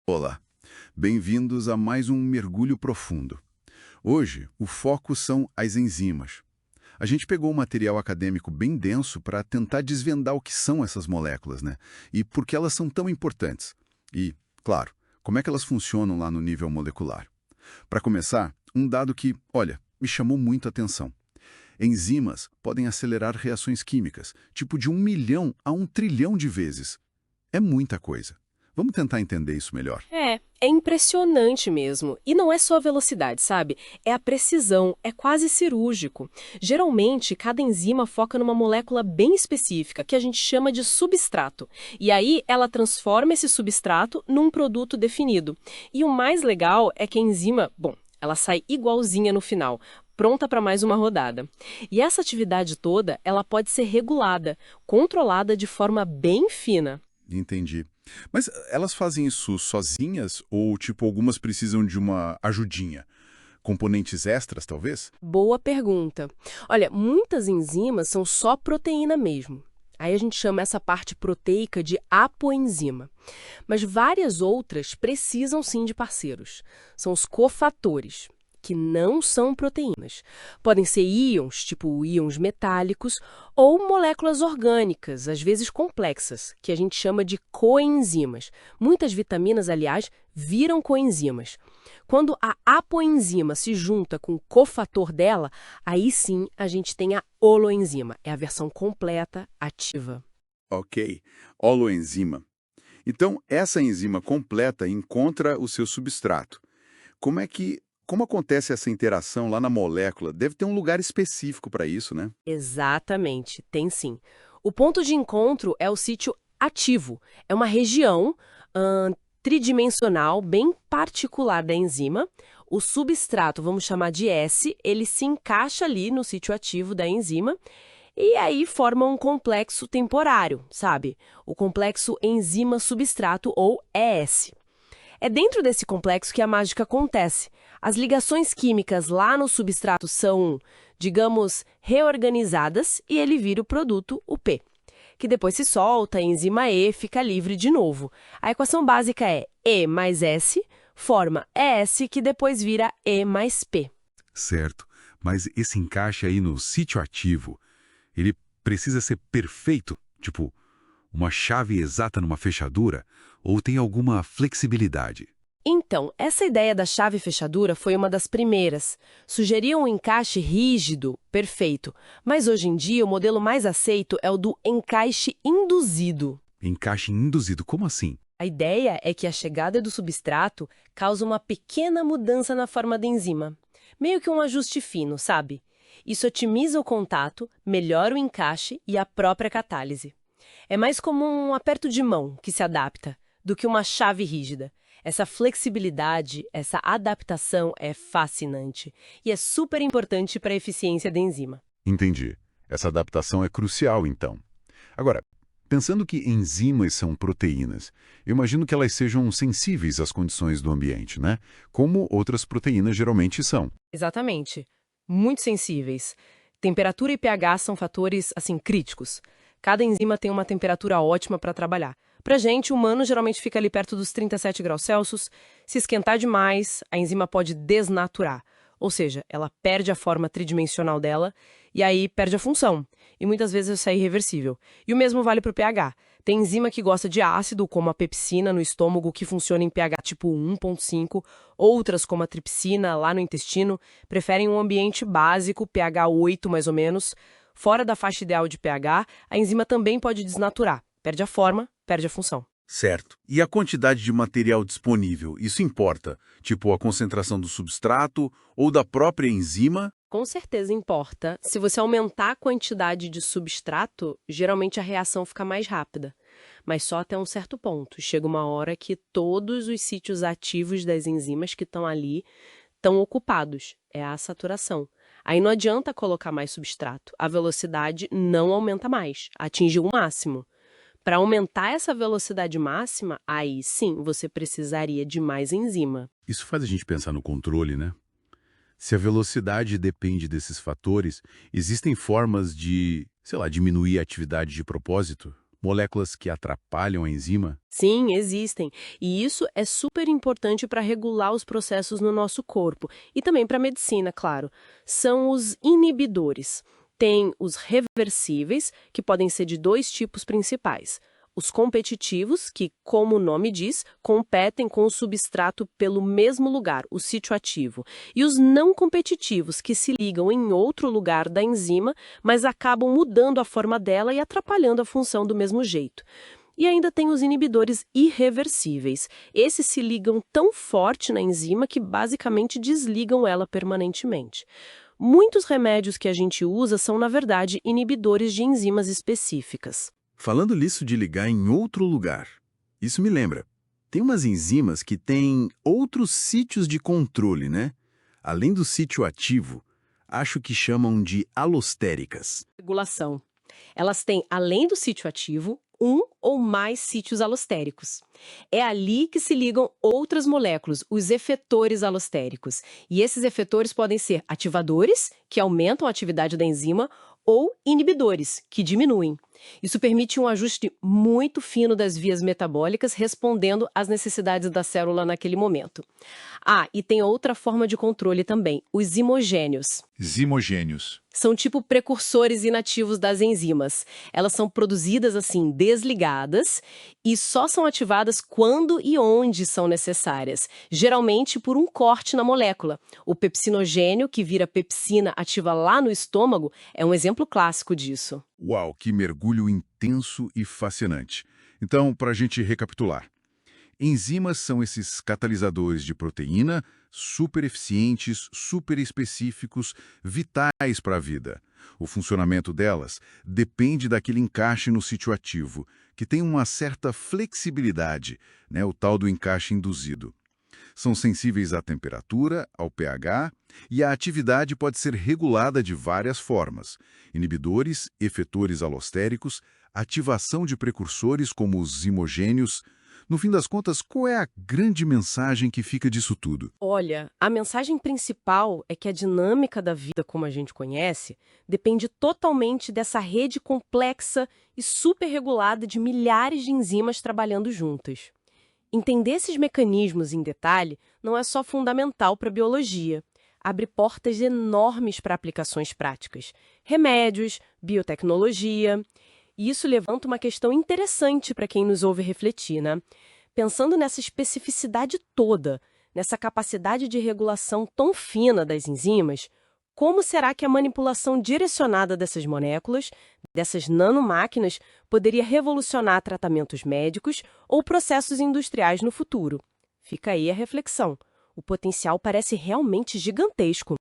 Olá, bem-vindos a mais um mergulho profundo. Hoje, o foco são as enzimas. A gente pegou um material acadêmico bem denso para tentar desvendar o que são essas moléculas, né? E por que elas são tão importantes. E, claro, como é que elas funcionam lá no nível molecular. Para começar, um dado que, olha, me chamou muito a atenção. Enzimas podem acelerar reações químicas, tipo de 1 milhão a 1 trilhão de vezes. É muita coisa. Vamos tentar entender isso melhor. É impressionante mesmo. E não é só a velocidade, sabe? É a precisão, é quase cirúrgico. Geralmente, cada enzima foca numa molécula bem específica, que a gente chama de substrato. E aí, ela transforma esse substrato num produto definido. E o mais legal é que a enzima, bom, ela sai igualzinha no final, pronta para mais uma rodada. E essa atividade toda, ela pode ser regulada, controlada de forma bem fina. Entendi. Mas elas fazem isso sozinhas ou, tipo, algumas precisam de uma ajudinha? Componentes extras, talvez? Boa pergunta. Olha, muitas enzimas são só proteína mesmo. Aí a gente chama essa parte proteica de apoenzima. Mas várias outras precisam sim de parceiros. São os cofatores, que não são proteínas. Podem ser íons, tipo íons metálicos, ou moléculas orgânicas, às vezes complexas, que a gente chama de coenzimas. Muitas vitaminas, aliás, viram coenzimas. Quando a apoenzima se junta com o cofator dela, aí sim a gente tem a holoenzima. É a versão completa, ativa. Ok. Holoenzima. Então, essa enzima completa encontra o seu substrato. Como acontece essa interação lá na molécula? Deve ter um lugar específico para isso, né? Exatamente, tem sim. O ponto de encontro é o sítio ativo. É uma região tridimensional bem particular da enzima. O substrato, vamos chamar de S, ele se encaixa ali no sítio ativo da enzima e aí forma um complexo temporário, sabe? O complexo enzima-substrato ou ES. É dentro desse complexo que a mágica acontece. As ligações químicas lá no substrato são, digamos, reorganizadas e ele vira o produto, o P, que depois se solta, a enzima E fica livre de novo. A equação básica é E mais S forma ES, que depois vira E mais P. Certo, mas esse encaixe aí no sítio ativo, ele precisa ser perfeito? Tipo, uma chave exata numa fechadura? Ou tem alguma flexibilidade? Então, essa ideia da chave fechadura foi uma das primeiras. Sugeria um encaixe rígido, perfeito, mas hoje em dia o modelo mais aceito é o do encaixe induzido. Encaixe induzido, como assim? A ideia é que a chegada do substrato causa uma pequena mudança na forma da enzima. Meio que um ajuste fino, sabe? Isso otimiza o contato, melhora o encaixe e a própria catálise. É mais como um aperto de mão que se adapta, do que uma chave rígida. Essa flexibilidade, essa adaptação é fascinante e é super importante para a eficiência da enzima. Entendi. Essa adaptação é crucial, então. Agora, pensando que enzimas são proteínas, eu imagino que elas sejam sensíveis às condições do ambiente, né? Como outras proteínas geralmente são. Exatamente. Muito sensíveis. Temperatura e pH são fatores, assim, críticos. Cada enzima tem uma temperatura ótima para trabalhar. Para gente, o humano geralmente fica ali perto dos 37 graus Celsius. Se esquentar demais, a enzima pode desnaturar. Ou seja, ela perde a forma tridimensional dela e aí perde a função. E muitas vezes isso é irreversível. E o mesmo vale para o pH. Tem enzima que gosta de ácido, como a pepsina no estômago, que funciona em pH tipo 1,5. Outras, como a tripsina, lá no intestino, preferem um ambiente básico, pH 8 mais ou menos. Fora da faixa ideal de pH, a enzima também pode desnaturar. Perde a forma, perde a função. Certo. E a quantidade de material disponível, isso importa? Tipo, a concentração do substrato ou da própria enzima? Com certeza importa. Se você aumentar a quantidade de substrato, geralmente a reação fica mais rápida. Mas só até um certo ponto. Chega uma hora que todos os sítios ativos das enzimas que estão ali estão ocupados. É a saturação. Aí não adianta colocar mais substrato. A velocidade não aumenta mais. Atinge o máximo. Para aumentar essa velocidade máxima, aí sim você precisaria de mais enzima. Isso faz a gente pensar no controle, né? Se a velocidade depende desses fatores, existem formas de, sei lá, diminuir a atividade de propósito? Moléculas que atrapalham a enzima? Sim, existem. E isso é super importante para regular os processos no nosso corpo. E também para a medicina, claro. São os inibidores. Tem os reversíveis, que podem ser de dois tipos principais. Os competitivos, que, como o nome diz, competem com o substrato pelo mesmo lugar, o sítio ativo. E os não competitivos, que se ligam em outro lugar da enzima, mas acabam mudando a forma dela e atrapalhando a função do mesmo jeito. E ainda tem os inibidores irreversíveis. Esses se ligam tão forte na enzima que basicamente desligam ela permanentemente. Muitos remédios que a gente usa são, na verdade, inibidores de enzimas específicas. Falando nisso de ligar em outro lugar, isso me lembra. Tem umas enzimas que têm outros sítios de controle, né? Além do sítio ativo, acho que chamam de alostéricas. Regulação. Elas têm, além do sítio ativo, um ou mais sítios alostéricos. É ali que se ligam outras moléculas, os efetores alostéricos. E esses efetores podem ser ativadores, que aumentam a atividade da enzima, ou inibidores, que diminuem. Isso permite um ajuste muito fino das vias metabólicas, respondendo às necessidades da célula naquele momento. Ah, e tem outra forma de controle também, os zimogênios. Zimogênios. São tipo precursores inativos das enzimas. Elas são produzidas assim, desligadas, e só são ativadas quando e onde são necessárias, geralmente por um corte na molécula. O pepsinogênio, que vira pepsina ativa lá no estômago, é um exemplo clássico disso. Uau, que mergulho intenso e fascinante. Então, para a gente recapitular. Enzimas são esses catalisadores de proteína super eficientes, super específicos, vitais para a vida. O funcionamento delas depende daquele encaixe no sítio ativo, que tem uma certa flexibilidade, né, o tal do encaixe induzido. São sensíveis à temperatura, ao pH, e a atividade pode ser regulada de várias formas: inibidores, efetores alostéricos, ativação de precursores como os zimogênios. No fim das contas, qual é a grande mensagem que fica disso tudo? Olha, a mensagem principal é que a dinâmica da vida como a gente conhece depende totalmente dessa rede complexa e superregulada de milhares de enzimas trabalhando juntas. Entender esses mecanismos em detalhe não é só fundamental para a biologia. Abre portas enormes para aplicações práticas. Remédios, biotecnologia. E isso levanta uma questão interessante para quem nos ouve refletir, né? Pensando nessa especificidade toda, nessa capacidade de regulação tão fina das enzimas, como será que a manipulação direcionada dessas moléculas, dessas nanomáquinas, poderia revolucionar tratamentos médicos ou processos industriais no futuro? Fica aí a reflexão. O potencial parece realmente gigantesco.